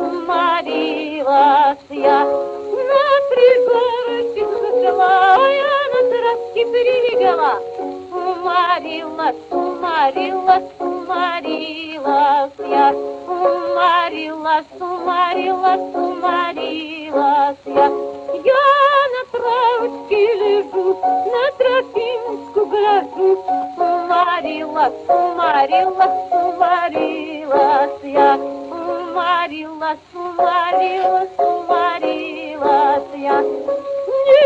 уморилась я. На пригорке жила я, на травке прилегла. Уморилась я. Уморилась я. Я на травочке лежу, на тропинку гляжу. Уморилась я. Уморилась я. Не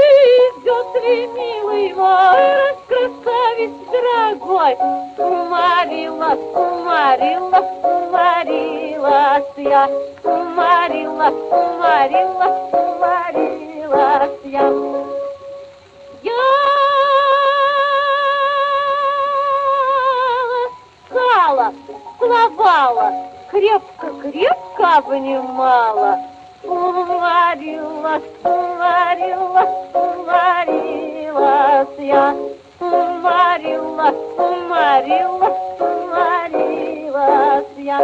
идет ли, милый мой, красавец дорогой? Уморилась я. Уморилась я. Я ласкала, целовала, крепко обнимала. Уморилась я. Уморилась я.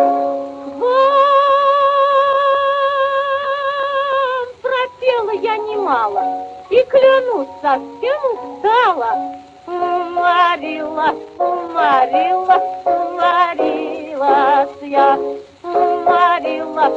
Вам пропела я немало, и клянусь, совсем устала. Уморилась я. Уморилась